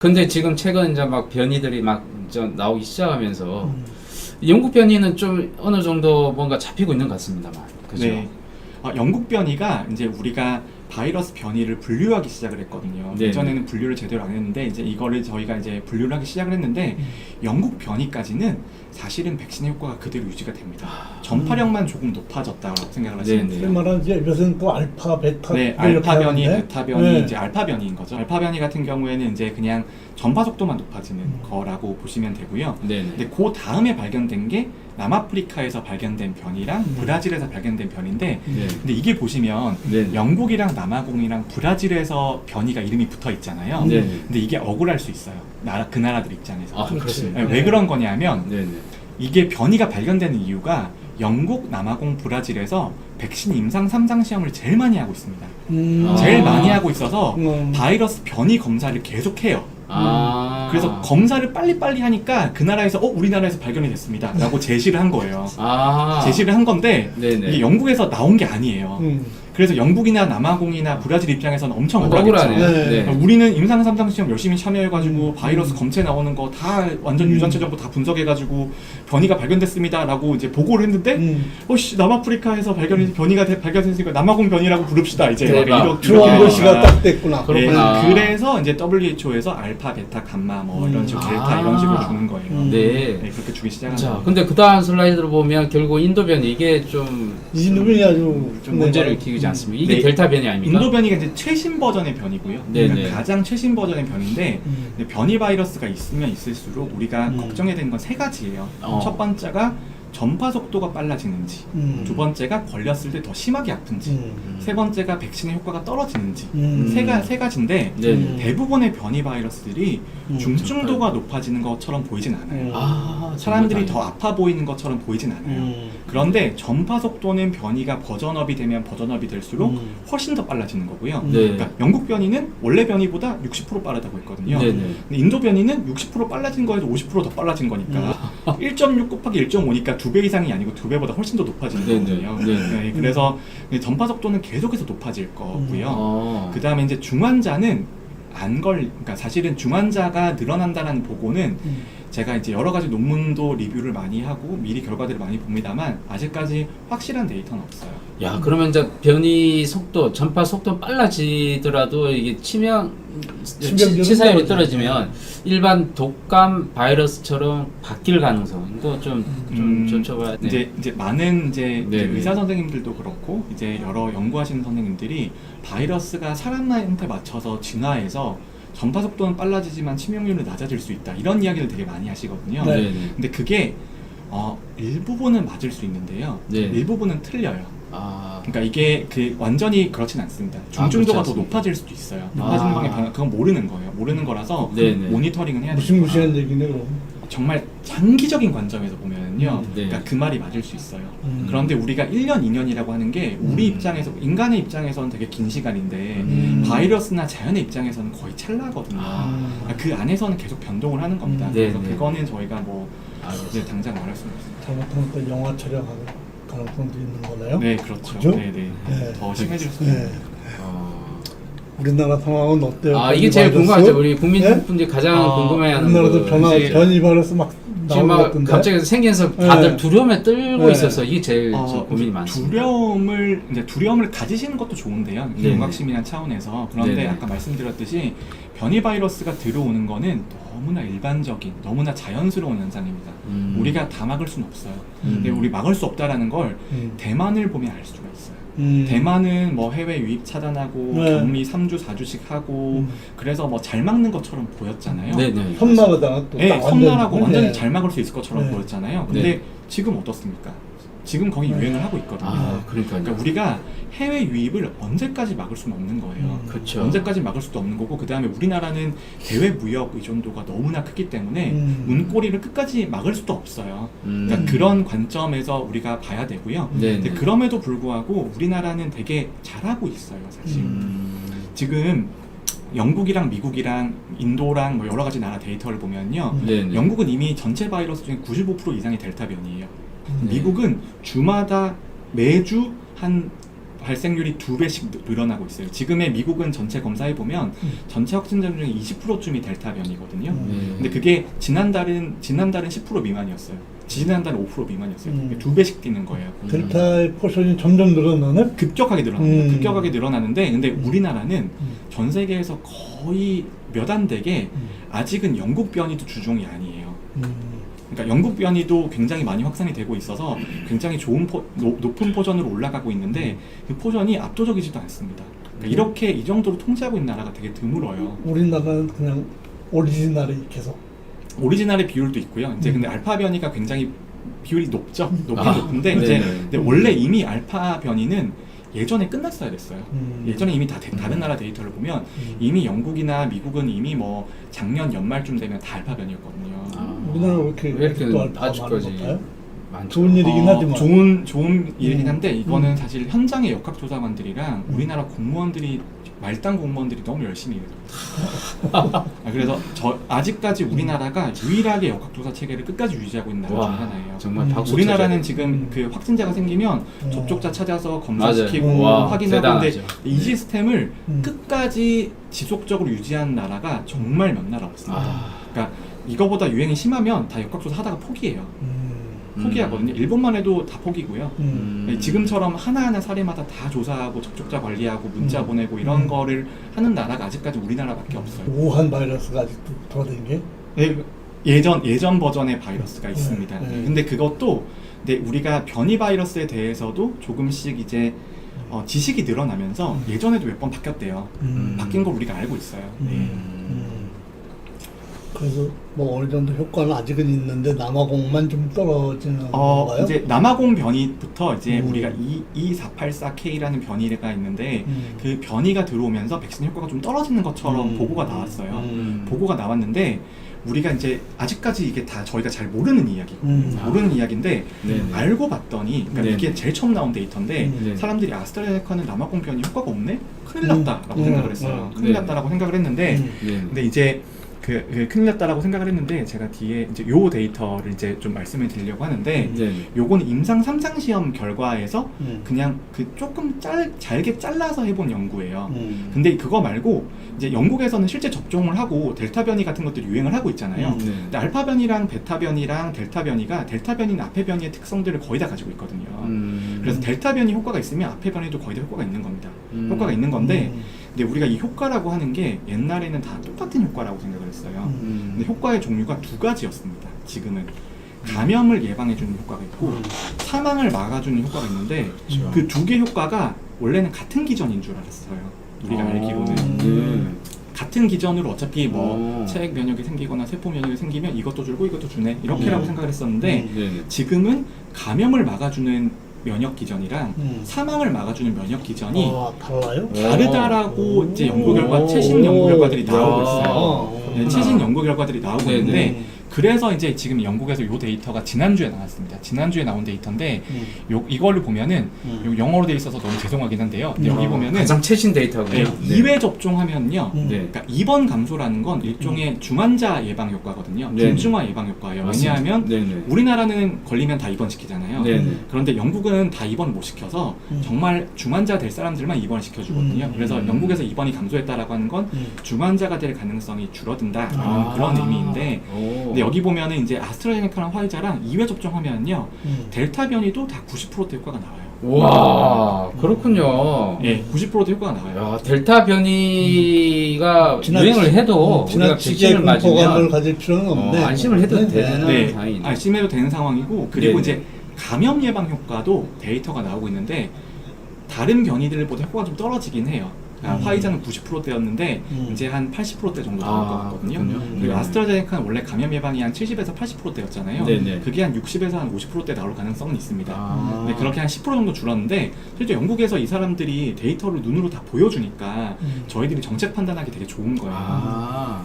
근데 지금 최근 이제 막 변이들이 막 나오기 시작하면서 영국 변이는 좀 어느 정도 뭔가 잡히고 있는 것 같습니다만, 그죠? 네. 영국 변이가 이제 우리가 바이러스 변이를 분류하기 시작을 했거든요. 네. 예전에는 분류를 제대로 안 했는데 이제 이거를 저희가 이제 분류를 하기 시작을 했는데 영국 변이까지는 사실은 백신의 효과가 그대로 유지가 됩니다. 전파력만 조금 높아졌다고 생각을 하시면 네, 돼요. 네. 말하는 이제 이것은 또 알파, 베타, 네, 이렇게 알파 변이, 하는데. 베타 변이, 네. 이제 알파 변이인 거죠. 알파 변이 같은 경우에는 이제 그냥 전파 속도만 높아지는 거라고 보시면 되고요. 네네. 근데 그 다음에 발견된 게 남아프리카에서 발견된 변이랑 브라질에서 발견된 변인데, 네. 근데 이게 보시면 네네. 영국이랑 남아공이랑 브라질에서 변이가 이름이 붙어 있잖아요. 네네. 근데 이게 억울할 수 있어요. 그 나라들 입장에서. 아, 그렇습니다. 왜 그런 거냐면 네네. 이게 변이가 발견되는 이유가 영국, 남아공, 브라질에서 백신 임상 3상 시험을 제일 많이 하고 있습니다. 제일 많이 하고 있어서 바이러스 변이 검사를 계속해요. 아. 그래서 검사를 빨리빨리 하니까 그 나라에서 우리나라에서 발견이 됐습니다 라고 제시를 한 거예요. 제시를 한 건데 네네. 이게 영국에서 나온 게 아니에요. 그래서 영국이나 남아공이나 브라질 입장에서는 엄청 억울하네요. 억울하겠죠. 네. 네. 우리는 임상 3상 시험 열심히 참여해가지고 바이러스 검체 나오는 거 다 완전 유전체 정보 다 분석해가지고 변이가 발견됐습니다 라고 이제 보고를 했는데 남아프리카에서 변이가 발견됐으니까 남아공 변이라고 부릅시다 이제 대박. 좋은 되니까. 것이가 딱 됐구나. 그렇구나. 그래서 이제 WHO에서 알파, 베타, 감마 뭐 이런 식으로 델타 이런 식으로 주는 거예요. 네. 네, 그렇게 주기 시작한 자, 거예요. 근데 그 다음 슬라이드를 보면 결국 인도 변이 이게 좀 이진우변이 아주 좀 문제를 일으키지 않습니까? 이게 네. 델타 변이 아닙니까? 인도 변이가 이제 최신 버전의 변이고요. 네네. 그러니까 가장 최신 버전의 변인데 근데 변이 바이러스가 있으면 있을수록 우리가 걱정해야 되는 건 세 가지예요. 첫 번째가 전파 속도가 빨라지는지, 두 번째가 걸렸을 때 더 심하게 아픈지, 세 번째가 백신의 효과가 떨어지는지 세 가지인데 네. 대부분의 변이 바이러스들이 중증도가 높아지는 것처럼 보이진 않아요. 아, 사람들이 정말 더 아파 보이는 것처럼 보이진 않아요. 그런데 전파 속도는 변이가 버전업이 되면 버전업이 될수록 훨씬 더 빨라지는 거고요. 네. 그러니까 영국 변이는 원래 변이보다 60% 빠르다고 했거든요. 네네. 근데 인도 변이는 60% 빨라진 거에서 50%더 빨라진 거니까 1.6 곱하기 1.5니까 2배 이상이 아니고 2배보다 훨씬 더 높아지는 네네. 거거든요. 네네. 네, 그래서 전파 속도는 계속해서 높아질 거고요. 아. 그 다음에 이제 중환자는 그러니까 사실은 중환자가 늘어난다는 보고는 제가 이제 여러 가지 논문도 리뷰를 많이 하고 미리 결과들을 많이 봅니다만 아직까지 확실한 데이터는 없어요. 야, 그러면 이제 변이 속도, 전파 속도 빨라지더라도 이게 치명률은 치사율이 떨어지죠. 떨어지면 일반 독감 바이러스처럼 바뀔 가능성도 좀 좁혀봐야 돼. 이제 많은 이제 네. 의사 선생님들도 그렇고 이제 여러 연구하시는 선생님들이 바이러스가 사람한테 맞춰서 진화해서 전파 속도는 빨라지지만 치명률은 낮아질 수 있다 이런 이야기를 되게 많이 하시거든요. 네. 네네. 근데 그게 일부분은 맞을 수 있는데요. 네. 일부분은 틀려요. 아. 그러니까 이게 완전히 그렇진 않습니다. 중증도가 그렇지 더 않습니까? 높아질 수도 있어요. 높아지는 아. 방에 그건 모르는 거예요. 모르는 거라서 네네. 모니터링은 해야 무슨 됩니다. 무시한 얘기네 그럼. 정말 장기적인 관점에서 보면요, 네. 그러니까 그 말이 맞을 수 있어요. 그런데 우리가 1년, 2년이라고 하는 게 우리 입장에서 인간의 입장에서는 되게 긴 시간인데 바이러스나 자연의 입장에서는 거의 찰나거든요. 그러니까 그 안에서는 계속 변동을 하는 겁니다. 그래서 네. 그거는 저희가 뭐 알겠습니다. 이제 당장 말할 수는 없습니다. 잘못하면 또 영화 촬영할 가능성도 있는 거나요? 네, 그렇죠. 그죠? 네, 네. 네. 더 심해질 수도 네. 있는. 우리나라 상황은 어때요? 아, 이게 제일 바이러스? 궁금하죠. 우리 네? 국민분들이 가장 궁금해하는 우리나라도 거. 변이 바이러스 막 지금 나온 것 막 같은데. 갑자기 생겨서 다들 네. 두려움에 떨고 네. 있어서 이게 제일 저 고민이 많습니다. 두려움을 가지시는 것도 좋은데요. 네네. 경각심이란 차원에서. 그런데 네네. 아까 말씀드렸듯이 변이 바이러스가 들어오는 거는 너무나 일반적인, 너무나 자연스러운 현상입니다. 우리가 다 막을 수는 없어요. 근데 우리 막을 수 없다라는 걸 대만을 보면 알 수가 있어요. 대만은 뭐 해외 유입 차단하고 네. 격리 3주, 4주씩 하고 그래서 뭐 잘 막는 것처럼 보였잖아요. 네네. 섬나라다가 또 네, 딱 섬나라고 완전히 네. 잘 막을 수 있을 것처럼 네. 보였잖아요. 근데 네. 지금 어떻습니까? 지금 거기 유행을 하고 있거든요. 아, 그러니까요. 그러니까 우리가 해외 유입을 언제까지 막을 수는 없는 거예요. 그렇죠. 언제까지 막을 수도 없는 거고, 그 다음에 우리나라는 대외 무역 의존도가 너무나 크기 때문에 문고리를 끝까지 막을 수도 없어요. 그러니까 그런 관점에서 우리가 봐야 되고요. 네. 근데 그럼에도 불구하고 우리나라는 되게 잘하고 있어요, 사실. 지금 영국이랑 미국이랑 인도랑 뭐 여러 가지 나라 데이터를 보면요. 네네. 영국은 이미 전체 바이러스 중에 95% 이상이 델타 변이에요. 네. 미국은 주마다 매주 한 발생률이 2배씩 늘어나고 있어요. 지금의 미국은 전체 검사해 보면 전체 확진자 중에 20%쯤이 델타 변이거든요. 근데 그게 지난달은 10% 미만이었어요. 지난달은 5% 미만이었어요. 2배씩 뛰는 거예요. 델타의 포션이 점점 늘어나네? 급격하게 늘어납니다. 급격하게 늘어나는데 근데 우리나라는 전 세계에서 거의 몇 안 되게 아직은 영국 변이도 주종이 아니에요. 그러니까 영국 변이도 굉장히 많이 확산이 되고 있어서 굉장히 좋은 높은 포전으로 올라가고 있는데 그 포전이 압도적이지도 않습니다. 그러니까 이렇게 이 정도로 통제하고 있는 나라가 되게 드물어요. 우리나라는 그냥 오리지널이 계속. 오리지널의 비율도 있고요. 이제 근데 알파 변이가 굉장히 비율이 높죠. 높은데 네. 이제 근데 원래 이미 알파 변이는 예전에 끝났어야 됐어요. 예전에 이미 다른 나라 데이터를 보면 이미 영국이나 미국은 이미 뭐 작년 연말쯤 되면 다 알파 변이였거든요. 우리나라 왜 왜 이렇게 또 알파가 많은 아직까지 걸까요? 많죠? 좋은 일이긴 하지만. 좋은 일이긴 한데 이거는 사실 현장의 역학조사관들이랑 우리나라 공무원들이 말단 공무원들이 너무 열심히 일해요. 그래서 아직까지 우리나라가 유일하게 역학조사 체계를 끝까지 유지하고 있는 나라 중에 하나예요. 정말 박수 우리나라는 쳐줘야 지금 그 확진자가 생기면 접촉자 찾아서 검사시키고 맞아요. 와, 확인하고 근데 대단하죠. 이 시스템을 끝까지 지속적으로 유지한 나라가 정말 몇 나라 없습니다. 그러니까 이거보다 유행이 심하면 다 역학조사 하다가 포기해요. 포기하거든요. 일본만 해도 다 포기고요. 지금처럼 하나하나 사례마다 다 조사하고 접촉자 관리하고 문자 보내고 이런 거를 하는 나라가 아직까지 우리나라밖에 없어요. 우한 바이러스가 아직도 돌아다닌 게? 예전 버전의 바이러스가 있습니다. 네. 근데 그것도 근데 우리가 변이 바이러스에 대해서도 조금씩 이제 지식이 늘어나면서 예전에도 몇 번 바뀌었대요. 바뀐 걸 우리가 알고 있어요. 그래서 뭐 어느 정도 효과는 아직은 있는데 남아공만 좀 떨어지는 건가요? 이제 남아공 변이부터 이제 우리가 2484K라는 변이가 있는데 그 변이가 들어오면서 백신 효과가 좀 떨어지는 것처럼 보고가 나왔어요. 보고가 나왔는데 우리가 이제 아직까지 이게 다 저희가 잘 모르는 이야기고 모르는 이야기인데 네네. 알고 봤더니 그러니까 네네. 이게 제일 처음 나온 데이터인데 네네. 사람들이 아스트라제네카는 남아공 변이 효과가 없네? 큰일 났다라고 생각을 했어요. 큰일 네네. 났다라고 생각을 했는데 네. 근데 이제 그 큰일 났다라고 생각을 했는데 제가 뒤에 이제 요 데이터를 이제 좀 말씀을 드리려고 하는데 네. 요건 임상 3상 시험 결과에서 그냥 그 조금 잘게 잘라서 해본 연구예요. 근데 그거 말고 이제 영국에서는 실제 접종을 하고 델타 변이 같은 것들이 유행을 하고 있잖아요. 네. 근데 알파 변이랑 베타 변이랑 델타 변이가 델타 변이는 앞에 변이의 특성들을 거의 다 가지고 있거든요. 그래서 델타 변이 효과가 있으면 앞에 변이도 거의 다 효과가 있는 겁니다. 효과가 있는 건데 근데 우리가 이 효과라고 하는 게 옛날에는 다 똑같은 효과라고 생각을 했어요. 근데 효과의 종류가 두 가지였습니다. 지금은 감염을 예방해주는 효과가 있고 사망을 막아주는 효과가 있는데 그 두 개 효과가 원래는 같은 기전인 줄 알았어요. 우리가 알기로는 같은 기전으로 어차피 뭐 체액 면역이 생기거나 세포 면역이 생기면 이것도 줄고 이것도 주네 이렇게라고 생각을 했었는데 지금은 감염을 막아주는 면역 기전이랑 사망을 막아주는 면역 기전이 달라요? 다르다라고 이제 연구 결과 최신 연구 결과들이 나오고 있어요. 네, 최신 연구 결과들이 나오고 네네. 있는데 그래서 이제 지금 영국에서 요 데이터가 지난주에 나왔습니다. 지난주에 나온 데이터인데 이걸로 보면은 요 영어로 돼 있어서 너무 죄송하긴 한데요. 근데 여기 보면은 가장 최신 데이터고요. 네, 2회 접종하면요. 네. 그러니까 입원 감소라는 건 일종의 중환자 예방 효과거든요. 네. 중증화 예방 효과예요. 맞습니다. 왜냐하면 네네. 우리나라는 걸리면 다 입원시키잖아요. 네네. 그런데 영국은 다 입원 못 시켜서 정말 중환자 될 사람들만 입원을 시켜주거든요. 그래서 영국에서 입원이 감소했다라고 하는 건 중환자가 될 가능성이 줄어든다라는 그런 의미인데 근데 여기 보면은 이제 아스트라제네카랑 화이자랑 2회 접종하면요 델타 변이도 다 90%대 효과가 나와요. 와 그렇군요. 예, 90%대 효과가 나와요. 야, 델타 변이가 유행을 해도 우리가 지나치게 백신을 공포감을 맞으면 가질 필요는 없네. 안심을 해도 되는 네, 다행이네. 안심해도 되는 상황이고 그리고 네네. 이제 감염 예방 효과도 데이터가 나오고 있는데 다른 변이들보다 효과가 좀 떨어지긴 해요. 화이자는 90%대였는데 이제 한 80%대 정도 나올 것 같거든요. 그리고 네. 아스트라제네카는 원래 감염 예방이 한 70에서 80%대였잖아요. 네네. 그게 한 60에서 한 50%대 나올 가능성은 있습니다. 근데 그렇게 한 10% 정도 줄었는데 실제 영국에서 이 사람들이 데이터를 눈으로 다 보여주니까 저희들이 정책 판단하기 되게 좋은 거예요.